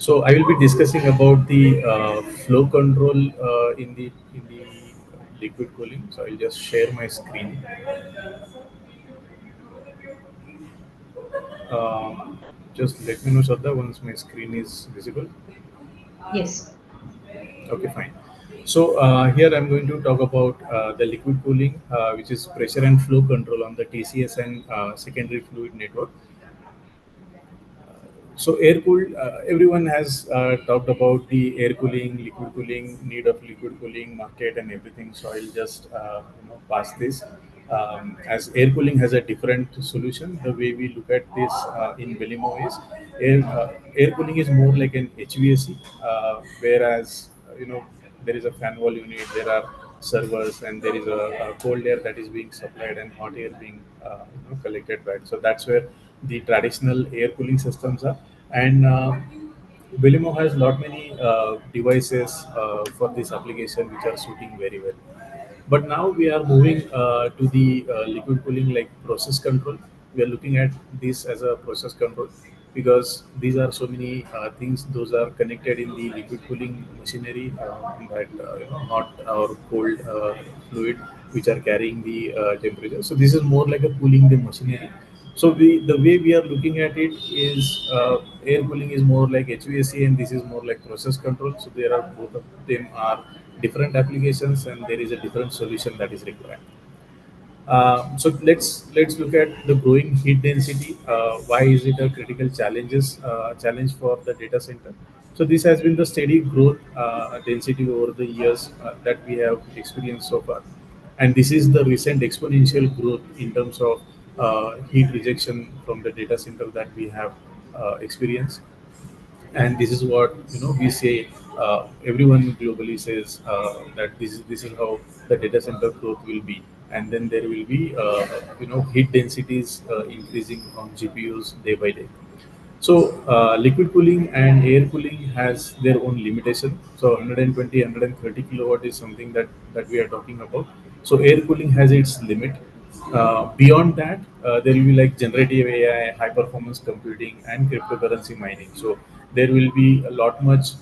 So I will be discussing about the flow control in the liquid cooling. So I'll just share my screen. Just let me know, Shraddha, once my screen is visible. Yes. Okay, fine. So here I'm going to talk about the liquid cooling, which is pressure and flow control on the TCS and secondary fluid network. So air cooled, everyone has talked about the air cooling, liquid cooling, need of liquid cooling market and everything. So I'll just pass this. As air cooling has a different solution, the way we look at this in Belimo is air cooling is more like an HVAC, whereas there is a fan wall unit, there are servers, and there is a cold air that is being supplied and hot air being collected back. So that's where the traditional air cooling systems are. And Belimo has lot many devices for this application which are suiting very well. But now we are moving to the liquid cooling like process control. We are looking at this as a process control because these are so many things. Those are connected in the liquid cooling machinery that hot or cold fluid which are carrying the temperature. So this is more like a cooling the machinery. So the way we are looking at it is air cooling is more like HVAC and this is more like process control. So there are both of them are different applications and there is a different solution that is required. So let's look at the growing heat density. Why is it a critical challenge for the data center? So this has been the steady growth density over the years that we have experienced so far, and this is the recent exponential growth in terms of heat rejection from the data center that we have experienced. And this is what we say. Everyone globally says that this is how the data center growth will be, and then there will be heat densities increasing on GPUs day by day. So liquid cooling and air cooling has their own limitation. So 120, 130 kilowatt is something that we are talking about. So air cooling has its limit. Beyond that, there will be like generative AI, high performance computing, and cryptocurrency mining. So there will be a lot much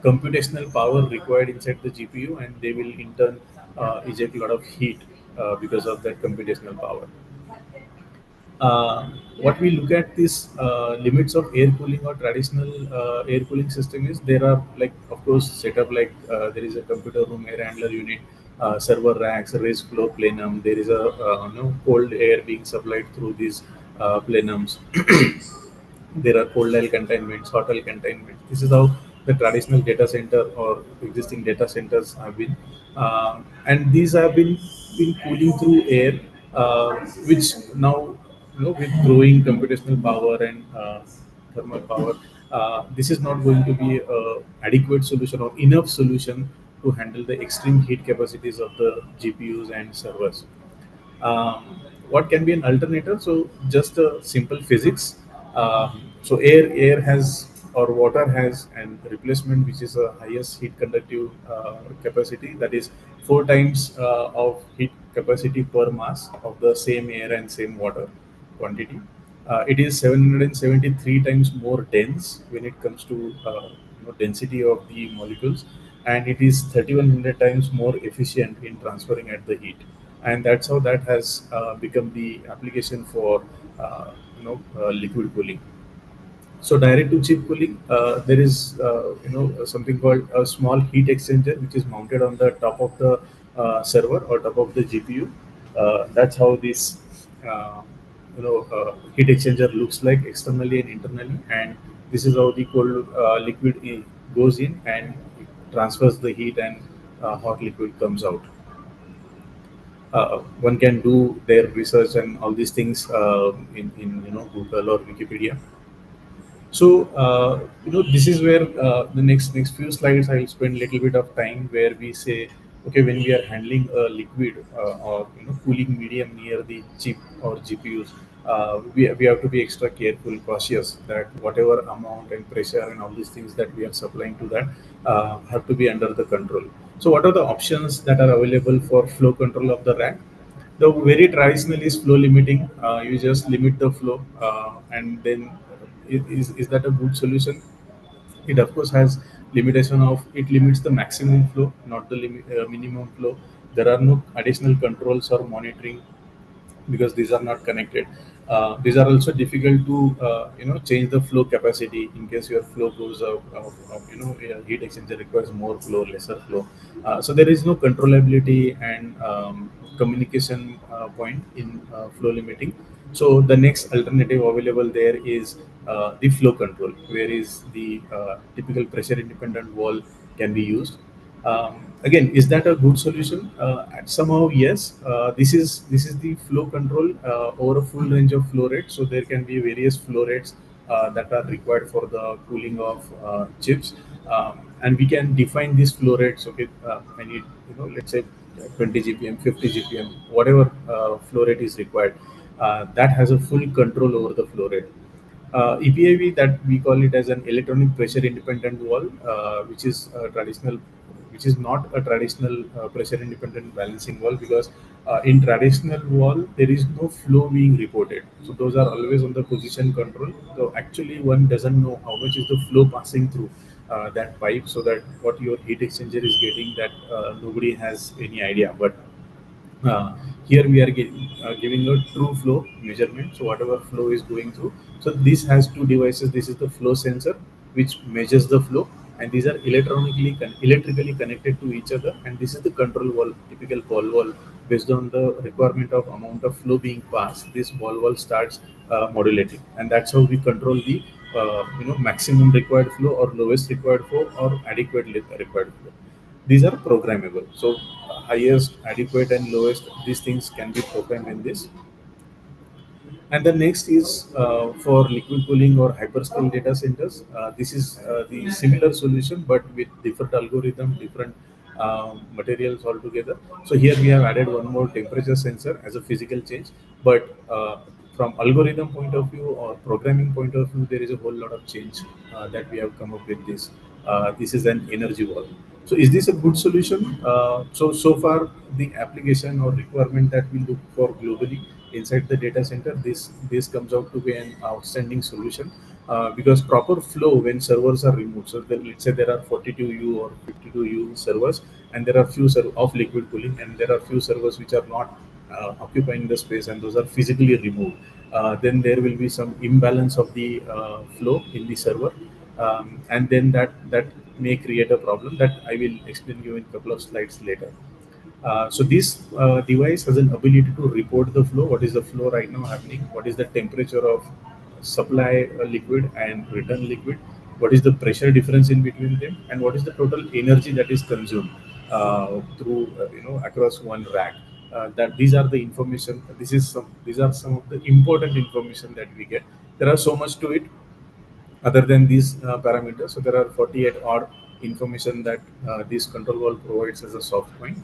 computational power required inside the GPU, and they will in turn eject a lot of heat because of that computational power. What we look at this limits of air cooling or traditional air cooling system is there are like of course setup like there is a computer room air handler unit, server racks, raised floor plenum. There is a cold air being supplied through these plenums. There are cold air containments, hot air containments. This is how the traditional data center or existing data centers have been, and these have been cooling through air, which now with growing computational power and thermal power, this is not going to be a adequate solution or enough solution to handle the extreme heat capacities of the GPUs and servers. What can be an alternative? So just a simple physics. So air has or water has an replacement which is a highest heat conductive capacity, that is four times of heat capacity per mass of the same air and same water quantity. It is 773 times more dense when it comes to density of the molecules, and it is 3100 times more efficient in transferring at the heat. And that's how that has become the application for liquid cooling. So direct to chip cooling, there is something called a small heat exchanger which is mounted on the top of the server or top of the GPU. That's how this heat exchanger looks like externally and internally, and this is how the cold liquid goes in and it transfers the heat, and hot liquid comes out. One can do their research and all these things in Google or Wikipedia. So this is where the next few slides I'll spend a little bit of time where we say, okay, when we are handling a liquid or cooling medium near the chip or GPUs, we have to be extra careful, cautious that whatever amount and pressure and all these things that we are supplying to that have to be under the control. So what are the options that are available for flow control of the rack? The very traditional is flow limiting. You just limit the flow, and then is that a good solution? It of course has limitation of it limits the maximum flow, not the minimum flow. There are no additional controls or monitoring because these are not connected. These are also difficult to change the flow capacity in case your flow goes up. A heat exchanger requires more flow, lesser flow. So there is no controllability and communication point in flow limiting. So the next alternative available there is the flow control, where is the typical pressure independent valve can be used. Again, is that a good solution? Somehow, yes. This is the flow control over a full range of flow rates. So there can be various flow rates that are required for the cooling of chips, and we can define these flow rates. Okay, I need let's say 20 GPM, 50 GPM, whatever flow rate is required. That has a full control over the flow rate. EPIV, that we call it as an electronic pressure independent valve, which is not a traditional pressure independent balancing valve, because in traditional valve there is no flow being reported. So those are always on the position control. So actually one doesn't know how much is the flow passing through that pipe, so that what your heat exchanger is getting, that nobody has any idea. But uh, here we are giving a true flow measurement. So whatever flow is going through. So this has two devices. This is the flow sensor, which measures the flow, and these are electrically connected to each other. And this is the control valve, typical ball valve. Based on the requirement of amount of flow being passed, this ball valve starts modulating, and that's how we control the maximum required flow or lowest required flow or adequate required flow. These are programmable. So highest, adequate, and lowest, these things can be programmed in this. And the next is for liquid cooling or hyperscale data centers. This is the similar solution, but with different algorithm, different materials altogether. So here we have added one more temperature sensor as a physical change. But from algorithm point of view or programming point of view, there is a whole lot of change that we have come up with this. This is an energy wall. So is this a good solution? So far the application or requirement that we look for globally inside the data center, this comes out to be an outstanding solution, because proper flow when servers are removed. So let's say there are 42U or 52U servers, and there are few of liquid cooling, and there are few servers which are not occupying the space, and those are physically removed. Then there will be some imbalance of the flow in the server, and then that may create a problem that I will explain you in a couple of slides later. So this device has an ability to report the flow. What is the flow right now happening? What is the temperature of supply liquid and return liquid? What is the pressure difference in between them? And what is the total energy that is consumed through across one rack? That these are the information. These are some of the important information that we get. There are so much to it other than these parameters. So there are 48 odd information that this control valve provides as a soft point.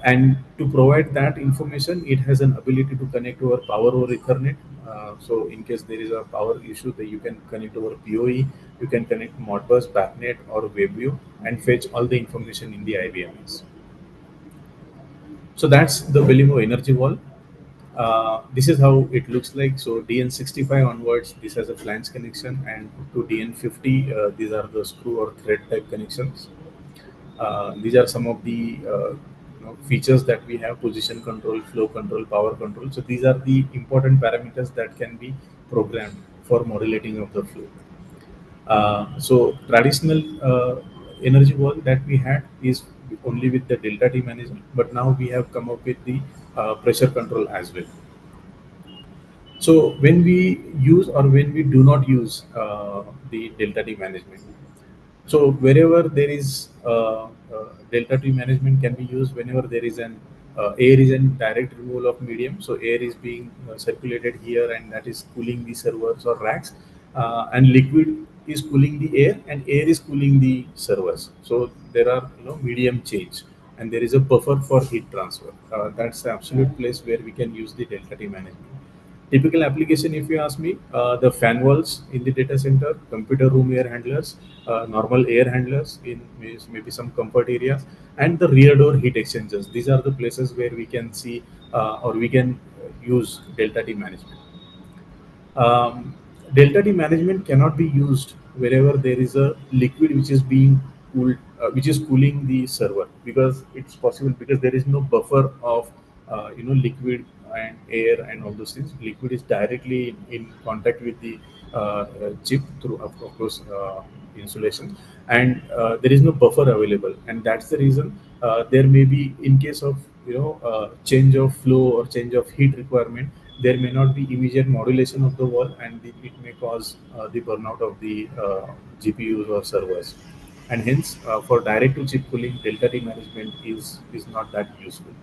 And to provide that information, it has an ability to connect over power over Ethernet. So in case there is a power issue, that you can connect over PoE, you can connect Modbus, BACnet, or WebView and fetch all the information in the IBMS. So that's the Belimo energy wall. This is how it looks like. So DN65 onwards, this has a flange connection, and to DN50, these are the screw or thread type connections. These are some of the features that we have: position control, flow control, power control. So these are the important parameters that can be programmed for modulating of the flow. So traditional energy wall that we had is only with the delta T manager, but now we have come up with the pressure control as well. So when we use or when we do not use the delta T management, so wherever there is delta T management can be used whenever there is an air is in direct removal of medium. So air is being circulated here, and that is cooling the servers or racks, and liquid is cooling the air, and air is cooling the servers. So there are medium change, and there is a buffer for heat transfer. That's the absolute place where we can use the delta T management. Typical application, if you ask me, the fan walls in the data center, computer room air handlers, normal air handlers in maybe some comfort areas, and the rear door heat exchangers. These are the places where we can see or we can use delta T management. Delta T management cannot be used wherever there is a liquid which is being cooled, which is cooling the server, because it's possible, because there is no buffer of liquid and air and all those things. Liquid is directly in contact with the chip through, of course, insulation, and there is no buffer available, and that's the reason there may be, in case of change of flow or change of heat requirement, there may not be immediate modulation of the wall, and it may cause the burnout of the GPUs or servers, and hence for direct to chip cooling, delta T management is not that useful.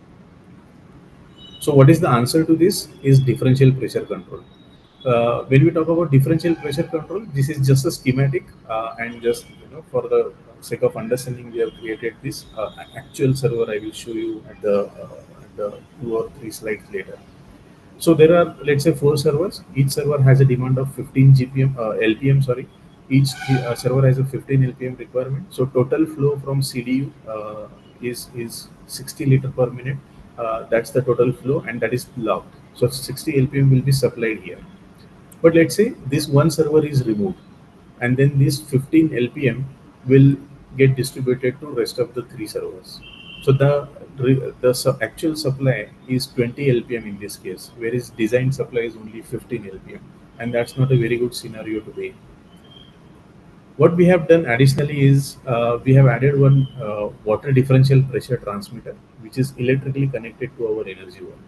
So what is the answer to this? Is differential pressure control. When we talk about differential pressure control, this is just a schematic, and just for the sake of understanding, we have created this actual server. I will show you at the 2 or 3 slides later. So there are, let's say, 4 servers. Each server has a demand of 15 GPM, LPM. Sorry, each server has a 15 LPM requirement. So total flow from CDU is 60 liter per minute. That's the total flow, and that is locked. So 60 LPM will be supplied here. But let's say this one server is removed, and then this 15 LPM will get distributed to rest of the 3 servers. So the actual supply is 20 LPM in this case, whereas design supply is only 15 LPM, and that's not a very good scenario to be. What we have done additionally is we have added one water differential pressure transmitter, which is electrically connected to our energy wall.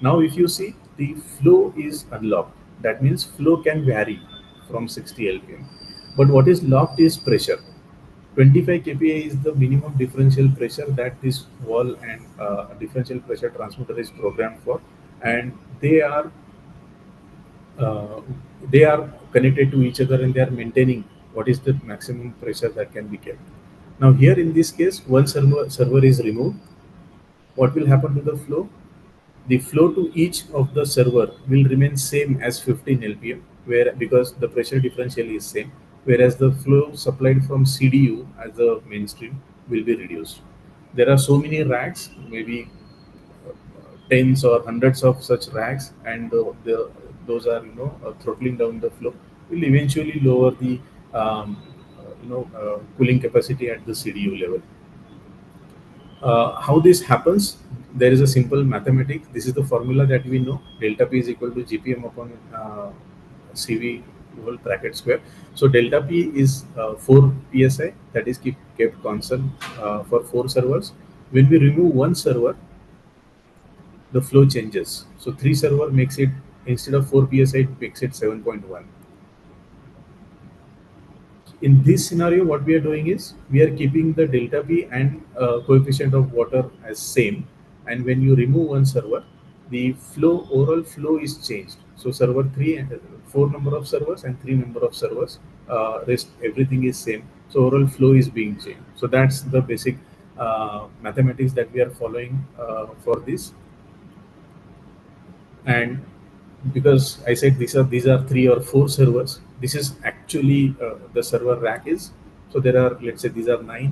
Now, if you see, the flow is unlocked. That means flow can vary from 60 LPM. But what is locked is pressure. 25 kPa is the minimum differential pressure that this wall and differential pressure transmitter is programmed for, and they are uh, they are connected to each other, and they are maintaining what is the maximum pressure that can be kept. Now, here in this case, one server is removed. What will happen to the flow? The flow to each of the server will remain same as 15 LPM, where because the pressure differential is same, whereas the flow supplied from CDU as the mainstream will be reduced. There are so many racks, maybe tens or hundreds of such racks, and those are throttling down the flow, will eventually lower the cooling capacity at the CDU level. How this happens? There is a simple mathematics. This is the formula that we know. Delta P is equal to GPM upon CV whole bracket square. So delta P is 4 PSI, that is kept constant for 4 servers. When we remove one server, the flow changes. So 3 server makes it, instead of 4 PSI, it makes it 7.1. In this scenario, what we are doing is we are keeping the delta P and coefficient of water as same, and when you remove one server, the flow, overall flow is changed. So server 3 and 4 number of servers and 3 number of servers, rest everything is same, so overall flow is being changed. So that's the basic mathematics that we are following for this. And because I said these are 3 or 4 servers, this is actually the server rack is. So there are, let's say, these are 9,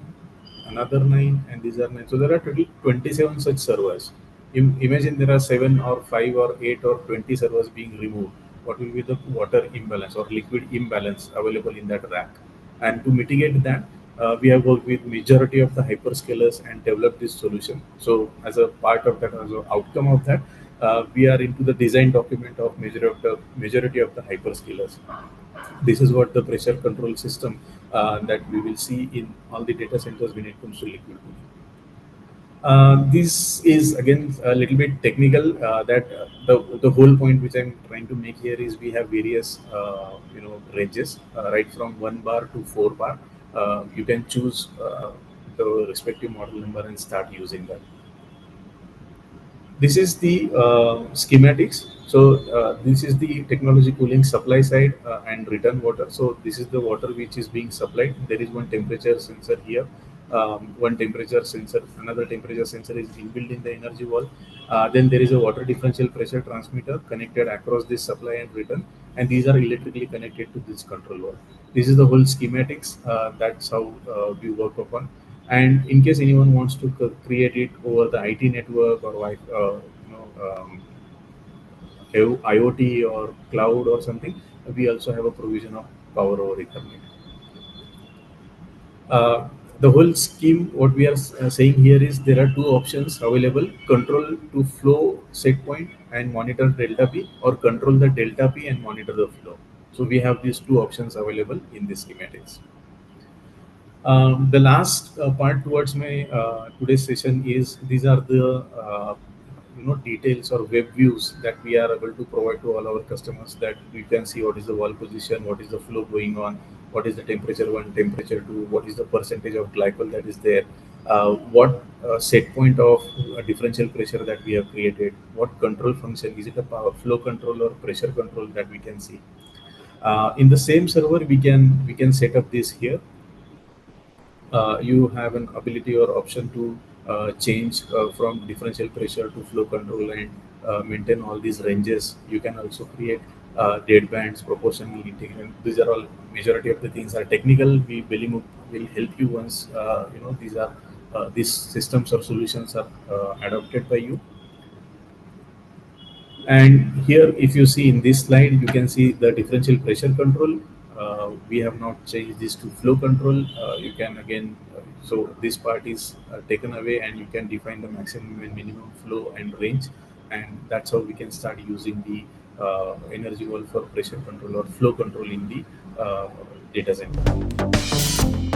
another 9, and these are 9. So there are total 27 such servers. Imagine there are 7 or 5 or 8 or 20 servers being removed. What will be the water imbalance or liquid imbalance available in that rack? And to mitigate that, we have worked with majority of the hyperscalers and developed this solution. So as a part of that, as an outcome of that, we are into the design document of majority of the hyperscalers. This is what the pressure control system that we will see in all the data centers when it comes to liquid cooling. This is again a little bit technical. That the whole point which I'm trying to make here is we have various ranges, right from 1 bar to 4 bar. You can choose the respective model number and start using that. This is the schematics. So this is the technology cooling supply side and return water. So this is the water which is being supplied. There is one temperature sensor here, one temperature sensor, another temperature sensor is inbuilt in the energy wall. Then there is a water differential pressure transmitter connected across this supply and return, and these are electrically connected to this control wall. This is the whole schematics. That's how we work upon. And in case anyone wants to create it over the IT network or IoT or cloud or something, we also have a provision of power over Ethernet. Uh, the whole scheme, what we are saying here is there are two options available: control to flow set point and monitor delta P, or control the delta P and monitor the flow. So we have these two options available in this schematics. The last part towards my today's session is these are the details or web views that we are able to provide to all our customers, that we can see what is the wall position, what is the flow going on, what is the temperature one, temperature two, what is the percentage of glycol that is there, what set point of differential pressure that we have created, what control function, is it a power flow control or pressure control that we can see. In the same server, we can set up this here. You have an ability or option to change from differential pressure to flow control and maintain all these ranges. You can also create dead bands, proportional integral. These are all, majority of the things are technical. We will help you once these systems or solutions are adopted by you. And here, if you see in this slide, you can see the differential pressure control. We have not changed this to flow control. You can again, so this part is taken away, and you can define the maximum and minimum flow and range. And that's how we can start using the energy wall for pressure control or flow control in the data center.